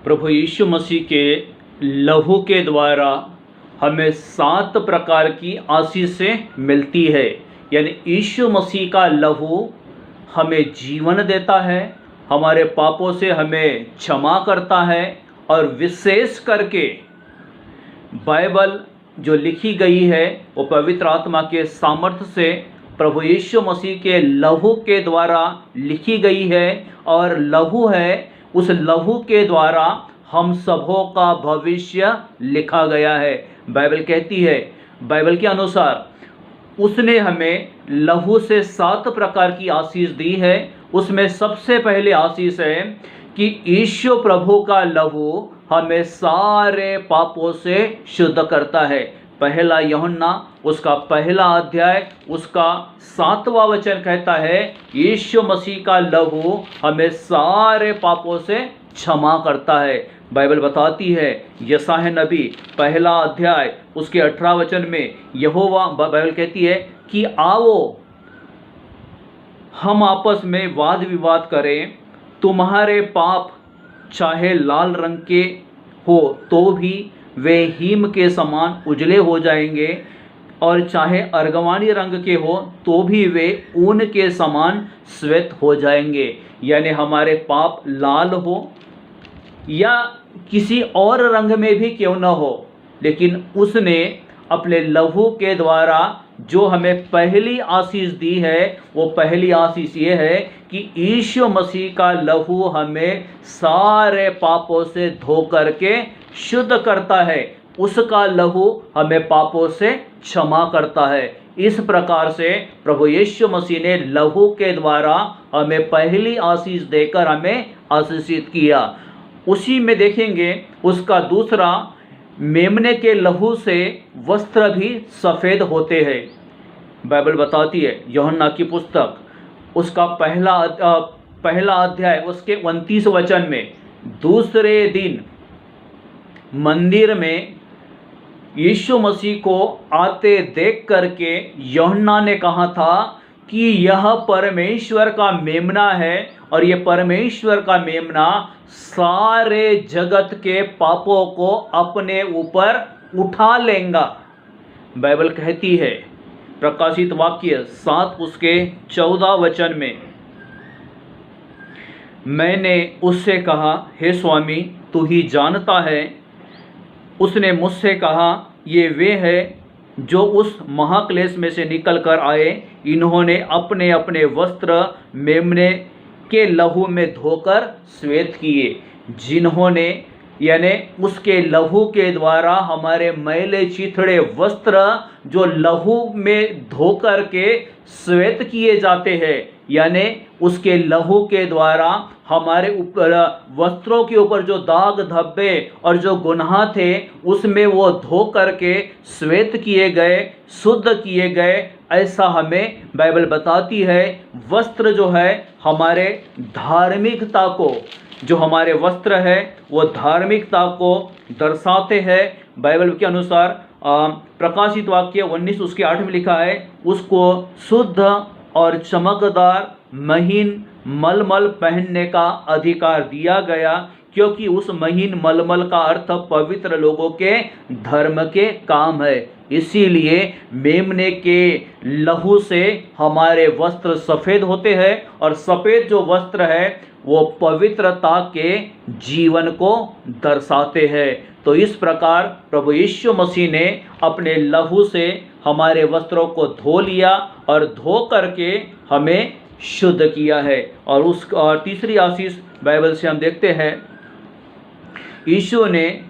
प्रभु यीशु मसीह के लहू के द्वारा हमें 7 प्रकार की आशीषें मिलती है। यानी यीशु मसीह का लहू हमें जीवन देता है, हमारे पापों से हमें क्षमा करता है और विशेष करके बाइबल जो लिखी गई है वो पवित्र आत्मा के सामर्थ्य से प्रभु यीशु मसीह के लहू के द्वारा लिखी गई है। और लहू है, उस लहू के द्वारा हम सबों का भविष्य लिखा गया है। बाइबल कहती है, बाइबल के अनुसार उसने हमें लहू से 7 प्रकार की आशीष दी है। उसमें सबसे पहले आशीष है कि यीशु प्रभु का लहू हमें सारे पापों से शुद्ध करता है। पहला यूहन्ना उसका पहला अध्याय उसका 7वां वचन कहता है, यीशु मसीह का लहू हमें सारे पापों से क्षमा करता है। बाइबल बताती है, यशायाह नबी पहला अध्याय उसके 18 वचन में यहोवा बाइबल कहती है कि आओ हम आपस में वाद विवाद करें, तुम्हारे पाप चाहे लाल रंग के हो तो भी वे हिम के समान उजले हो जाएंगे, और चाहे अर्गवानी रंग के हो तो भी वे ऊन के समान श्वेत हो जाएंगे। यानी हमारे पाप लाल हो या किसी और रंग में भी क्यों न हो, लेकिन उसने अपने लहू के द्वारा जो हमें पहली आशीष दी है, वो पहली आशीष ये है कि यीशु मसीह का लहू हमें सारे पापों से धो करके शुद्ध करता है। उसका लहू हमें पापों से क्षमा करता है। इस प्रकार से प्रभु यीशु मसीह ने लहू के द्वारा हमें पहली आशीष देकर हमें आशीषित किया। उसी में देखेंगे उसका दूसरा, मेमने के लहू से वस्त्र भी सफ़ेद होते हैं। बाइबल बताती है, यूहन्ना की पुस्तक उसका पहला अध्याय उसके 29 वचन में, दूसरे दिन मंदिर में यीशु मसीह को आते देख करके यूहन्ना ने कहा था कि यह परमेश्वर का मेमना है, और ये परमेश्वर का मेमना सारे जगत के पापों को अपने ऊपर उठा लेगा। बाइबल कहती है, प्रकाशित वाक्य 7 उसके 14 वचन में, मैंने उससे कहा, हे स्वामी तू ही जानता है। उसने मुझसे कहा, ये वे हैं जो उस महाक्लेश में से निकल कर आए, इन्होंने अपने अपने वस्त्र मेमने के लहू में धोकर श्वेत किए। जिन्होंने यानी उसके लहू के द्वारा हमारे मैले चिथड़े वस्त्र जो लहू में धो करके श्वेत किए जाते हैं, यानी उसके लहू के द्वारा हमारे ऊपर वस्त्रों के ऊपर जो दाग धब्बे और जो गुनाह थे उसमें वो धो करके श्वेत किए गए, शुद्ध किए गए। ऐसा हमें बाइबल बताती है। वस्त्र जो है हमारे धार्मिकता को, जो हमारे वस्त्र है वो धार्मिकता को दर्शाते हैं। बाइबल के अनुसार प्रकाशित वाक्य 19 उसके 8 में लिखा है, उसको शुद्ध और चमकदार महीन मलमल पहनने का अधिकार दिया गया, क्योंकि उस महीन मलमल का अर्थ पवित्र लोगों के धर्म के काम है। इसीलिए मेमने के लहू से हमारे वस्त्र सफ़ेद होते हैं, और सफ़ेद जो वस्त्र है वो पवित्रता के जीवन को दर्शाते हैं। तो इस प्रकार प्रभु यीशु मसीह ने अपने लहू से हमारे वस्त्रों को धो लिया और धो करके हमें शुद्ध किया है। और तीसरी आशीष बाइबल से हम देखते हैं, यीशु ने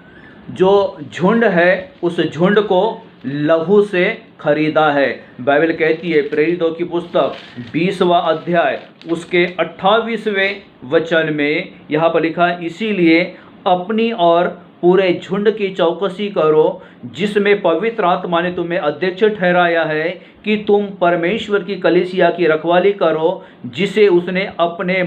जो झुंड है उस झुंड को लहू से खरीदा है। बाइबल कहती है, प्रेरितों की पुस्तक 20वां अध्याय उसके 28वें वचन में यहाँ पर लिखा है, इसीलिए अपनी और पूरे झुंड की चौकसी करो, जिसमें पवित्र आत्मा ने तुम्हें अध्यक्ष ठहराया है कि तुम परमेश्वर की कलीसिया की रखवाली करो, जिसे उसने अपने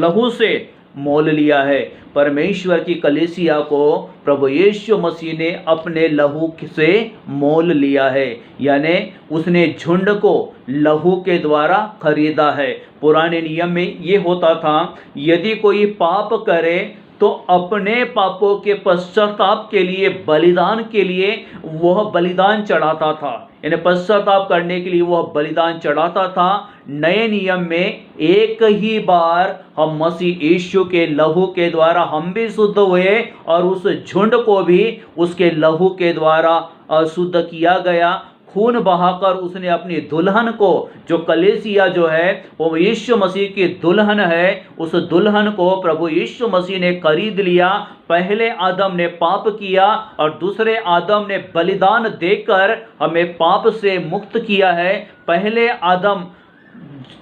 लहू से मोल लिया है। परमेश्वर की कलीसिया को प्रभु यीशु मसीह ने अपने लहू से मोल लिया है, यानी उसने झुंड को लहू के द्वारा खरीदा है। पुराने नियम में ये होता था, यदि कोई पाप करे तो अपने पापों के पश्चाताप के लिए, बलिदान के लिए वह बलिदान चढ़ाता था, यानी पश्चाताप करने के लिए वह बलिदान चढ़ाता था। नए नियम में एक ही बार हम मसीह यीशु के लहू के द्वारा हम भी शुद्ध हुए और उस झुंड को भी उसके लहू के द्वारा शुद्ध किया गया। खून बहाकर उसने अपनी दुल्हन को, जो कलीसिया जो है वो यीशु मसीह की दुल्हन है, उस दुल्हन को प्रभु यीशु मसीह ने खरीद लिया। पहले आदम ने पाप किया और दूसरे आदम ने बलिदान देकर हमें पाप से मुक्त किया है। पहले आदम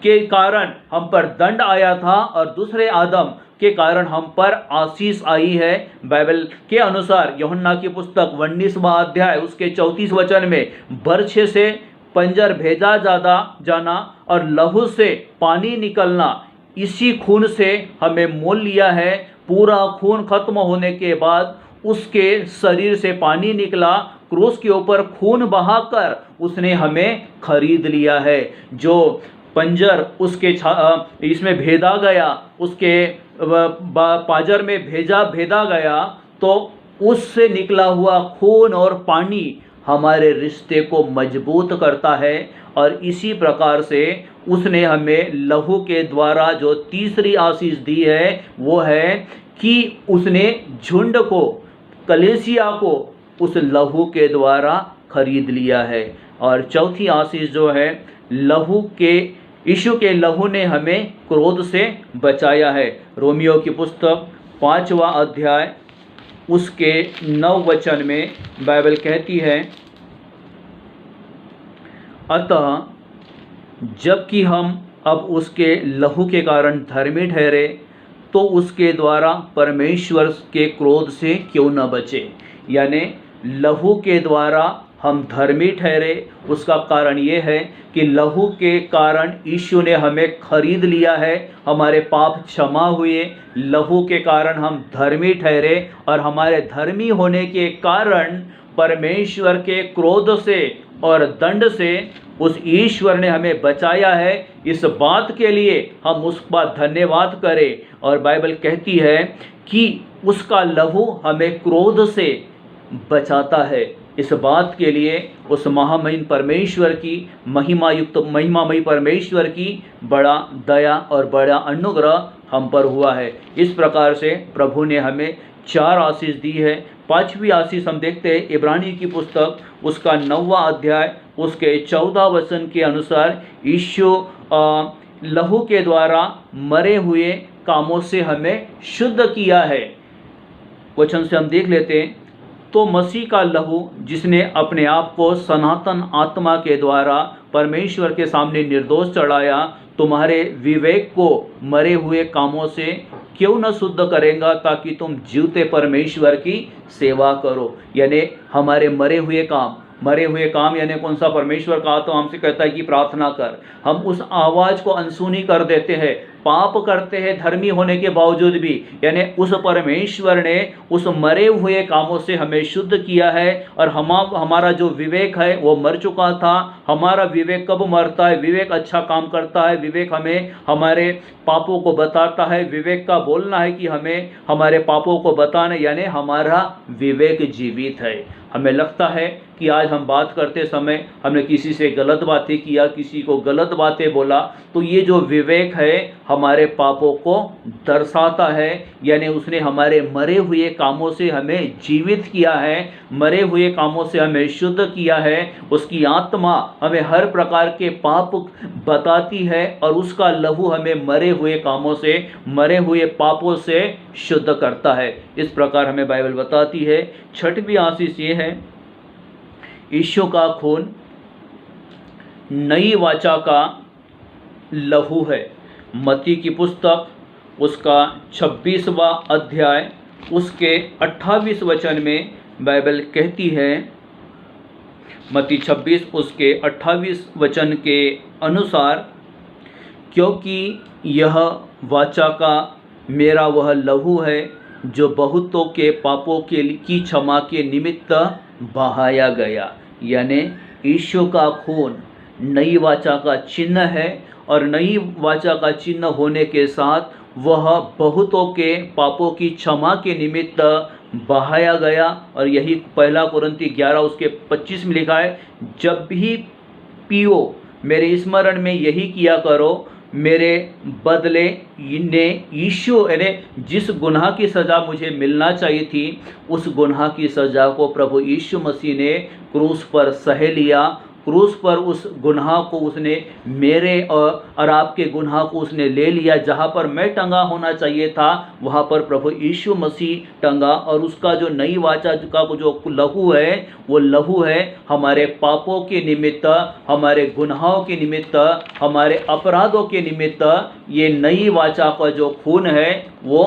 के कारण हम पर दंड आया था और दूसरे आदम के कारण हम पर आशीष आई है। बाइबल के अनुसार यूहन्ना की पुस्तक 19वां अध्याय उसके 34 वचन में बर्छे से पंजर भेजा जाना और लहू से पानी निकलना, इसी खून से हमें मोल लिया है। पूरा खून खत्म होने के बाद उसके शरीर से पानी निकला, क्रूस के ऊपर खून बहाकर उसने हमें खरीद लिया है। जो पंजर उसके इसमें भेदा गया, उसके पाजर में भेदा गया, तो उससे निकला हुआ खून और पानी हमारे रिश्ते को मजबूत करता है। और इसी प्रकार से उसने हमें लहू के द्वारा जो तीसरी आशीष दी है वो है कि उसने झुंड को, कलीसिया को उस लहू के द्वारा खरीद लिया है। और चौथी आशीष जो है, लहू के, यीशु के लहू ने हमें क्रोध से बचाया है। रोमियो की पुस्तक 5वां अध्याय उसके 9 वचन में बाइबल कहती है, अतः जबकि हम अब उसके लहू के कारण धर्मी ठहरे, तो उसके द्वारा परमेश्वर के क्रोध से क्यों न बचे। यानी लहू के द्वारा हम धर्मी ठहरे, उसका कारण ये है कि लहू के कारण यीशु ने हमें खरीद लिया है, हमारे पाप क्षमा हुए। लहू के कारण हम धर्मी ठहरे और हमारे धर्मी होने के कारण परमेश्वर के क्रोध से और दंड से उस ईश्वर ने हमें बचाया है। इस बात के लिए हम उसका धन्यवाद करें। और बाइबल कहती है कि उसका लहू हमें क्रोध से बचाता है। इस बात के लिए उस महामहिम परमेश्वर की, महिमामयी परमेश्वर की बड़ा दया और बड़ा अनुग्रह हम पर हुआ है। इस प्रकार से प्रभु ने हमें 4 आशीष दी है। 5वीं आशीष हम देखते हैं इब्रानी की पुस्तक उसका 9वां अध्याय उसके 14 वचन के अनुसार, यीशु लहू के द्वारा मरे हुए कामों से हमें शुद्ध किया है। वचन से हम देख लेते हैं, तो मसीह का लहू जिसने अपने आप को सनातन आत्मा के द्वारा परमेश्वर के सामने निर्दोष चढ़ाया, तुम्हारे विवेक को मरे हुए कामों से क्यों न शुद्ध करेगा, ताकि तुम जीवते परमेश्वर की सेवा करो। यानी हमारे मरे हुए काम यानी कौन सा? परमेश्वर का तो हमसे कहता है कि प्रार्थना कर। हम उस आवाज़ को अनसुनी कर देते हैं, पाप करते हैं धर्मी होने के बावजूद भी। यानी उस परमेश्वर ने उस मरे हुए कामों से हमें शुद्ध किया है। और हमारा जो विवेक है वो मर चुका था। हमारा विवेक कब मरता है? विवेक अच्छा काम करता है। विवेक हमें हमारे पापों को बताता है। विवेक का बोलना है कि हमें हमारे पापों को बताना, यानी हमारा विवेक जीवित है। हमें लगता है कि आज हम बात करते समय हमने किसी से गलत बातें किया, किसी को गलत बातें बोला, तो ये जो विवेक है हमारे पापों को दर्शाता है। यानी उसने हमारे मरे हुए कामों से हमें जीवित किया है, मरे हुए कामों से हमें शुद्ध किया है। उसकी आत्मा हमें हर प्रकार के पाप बताती है और उसका लहू हमें मरे हुए कामों से, मरे हुए पापों से शुद्ध करता है। इस प्रकार हमें बाइबल बताती है। 6वीं आशीष ये है, यीशु का खून नई वाचा का लहू है। मत्ती की पुस्तक उसका 26वां अध्याय उसके 28 वचन में बाइबल कहती है, मत्ती 26 उसके 28 वचन के अनुसार, क्योंकि यह वाचा का मेरा वह लहू है जो बहुतों के पापों की क्षमा के निमित्त बहाया गया। यानी यीशु का खून नई वाचा का चिन्ह है और नई वाचा का चिन्ह होने के साथ वह बहुतों के पापों की क्षमा के निमित्त बहाया गया। और यही पहला कुरिन्ती 11 उसके 25 में लिखा है, जब भी पियो मेरे स्मरण में यही किया करो। मेरे बदले ने यीशु यानी जिस गुनाह की सज़ा मुझे मिलना चाहिए थी, उस गुनाह की सज़ा को प्रभु यीशु मसीह ने क्रूस पर सह लिया। क्रूस पर उस गुनाह को उसने, मेरे और आपके गुनाह को उसने ले लिया। जहाँ पर मैं टंगा होना चाहिए था, वहाँ पर प्रभु यीशु मसीह टंगा। और उसका जो नई वाचा का जो लहू है, वो लहू है हमारे पापों के निमित्त, हमारे गुनाहों के निमित्त, हमारे अपराधों के निमित्त। ये नई वाचा का जो खून है वो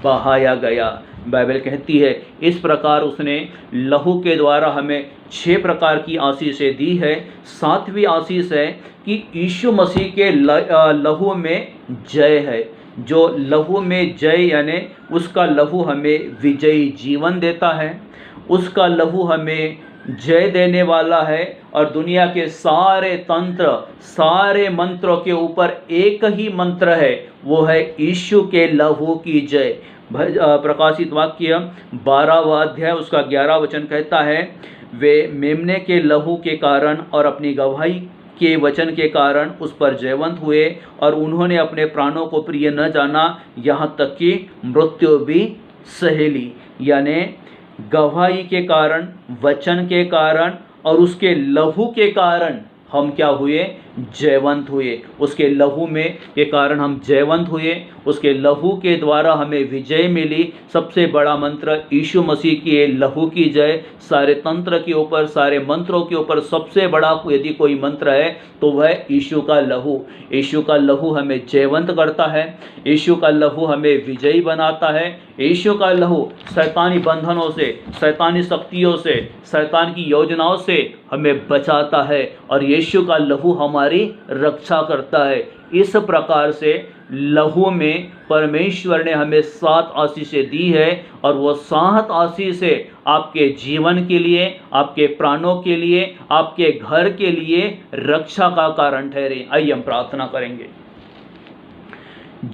बहाया गया। बाइबल कहती है इस प्रकार उसने लहू के द्वारा हमें 6 प्रकार की आशीषें दी है। 7वीं आशीष है कि यीशु मसीह के लहू में जय है। जो लहू में जय यानी उसका लहू हमें विजयी जीवन देता है, उसका लहू हमें जय देने वाला है। और दुनिया के सारे तंत्र, सारे मंत्रों के ऊपर एक ही मंत्र है, वो है यीशु के लहू की जय। प्रकाशित वाक्य 12वां अध्याय उसका 11 वचन कहता है, वे मेमने के लहू के कारण और अपनी गवाही के वचन के कारण उस पर जयवंत हुए, और उन्होंने अपने प्राणों को प्रिय न जाना, यहाँ तक कि मृत्यु भी सह ली। यानी गवाही के कारण, वचन के कारण और उसके लहू के कारण हम क्या हुए? जयवंत हुए। उसके लहू में के कारण हम जयवंत हुए, उसके लहू के द्वारा हमें विजय मिली। सबसे बड़ा मंत्र यीशु मसीह के लहू की जय। सारे तंत्र के ऊपर, सारे मंत्रों के ऊपर सबसे बड़ा यदि कोई मंत्र है तो वह यीशु का लहू। यीशु का लहू हमें जयवंत करता है, यीशु का लहू हमें विजयी बनाता है। यीशु का लहू शैतानी बंधनों से, शैतानी शक्तियों से, शैतान की योजनाओं से हमें बचाता है, और यीशु का लहू हमारी रक्षा करता है। इस प्रकार से लहू में परमेश्वर ने हमें 7 आशीषें दी है, और वो 7 आशीषें आपके जीवन के लिए, आपके प्राणों के लिए, आपके घर के लिए रक्षा का कारण ठहरे। आइए हम प्रार्थना करेंगे।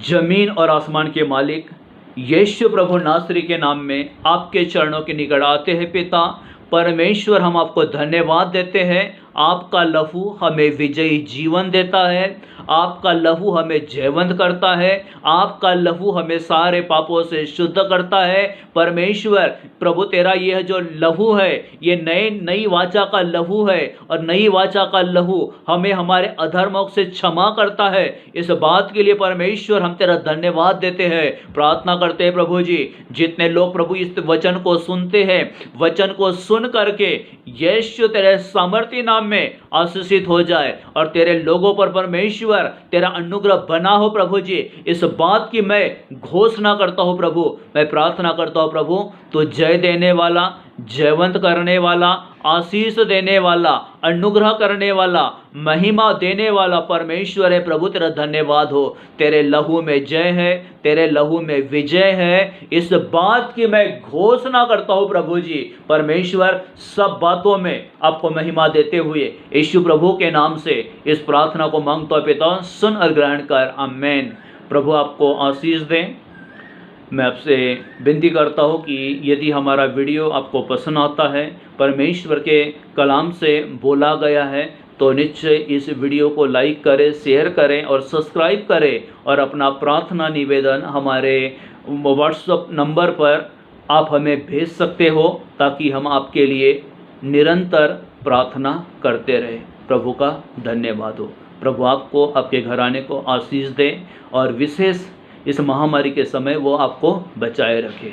जमीन और आसमान के मालिक यीशु प्रभु नासरी के नाम में आपके चरणों के निकट आते हैं। पिता परमेश्वर, हम आपको धन्यवाद देते हैं। आपका लहू हमें विजयी जीवन देता है, आपका लहू हमें जयवंत करता है, आपका लहू हमें सारे पापों से शुद्ध करता है। परमेश्वर प्रभु, तेरा यह जो लहू है, ये नई वाचा का लहू है, और नई वाचा का लहू हमें हमारे अधर्मों से क्षमा करता है। इस बात के लिए परमेश्वर हम तेरा धन्यवाद देते हैं। प्रार्थना करते हैं प्रभु जी, जितने लोग प्रभु इस वचन को सुनते हैं, वचन को सुन करके यीशु तेरे सामर्थी नाम में आशीषित हो जाए, और तेरे लोगों पर परमेश्वर तेरा अनुग्रह बना हो प्रभु जी। इस बात की मैं घोषणा करता हूं प्रभु, मैं प्रार्थना करता हूं प्रभु, तो जय देने वाला, जयवंत करने वाला, आशीष देने वाला, अनुग्रह करने वाला, महिमा देने वाला परमेश्वर है प्रभु। तेरा धन्यवाद हो। तेरे लहू में जय है, तेरे लहू में विजय है। इस बात की मैं घोषणा करता हूँ प्रभु जी। परमेश्वर सब बातों में आपको महिमा देते हुए यीशु प्रभु के नाम से इस प्रार्थना को मांगता हूं पिता, सुन और ग्रहण कर। आमीन। प्रभु आपको आशीष दें। मैं आपसे विनती करता हूँ कि यदि हमारा वीडियो आपको पसंद आता है, परमेश्वर के कलाम से बोला गया है, तो निश्चय इस वीडियो को लाइक करें, शेयर करें और सब्सक्राइब करें, और अपना प्रार्थना निवेदन हमारे व्हाट्सएप नंबर पर आप हमें भेज सकते हो, ताकि हम आपके लिए निरंतर प्रार्थना करते रहें। प्रभु का धन्यवाद हो। प्रभु आपको, आपके घराने को आशीष दें, और विशेष इस महामारी के समय वो आपको बचाए रखे।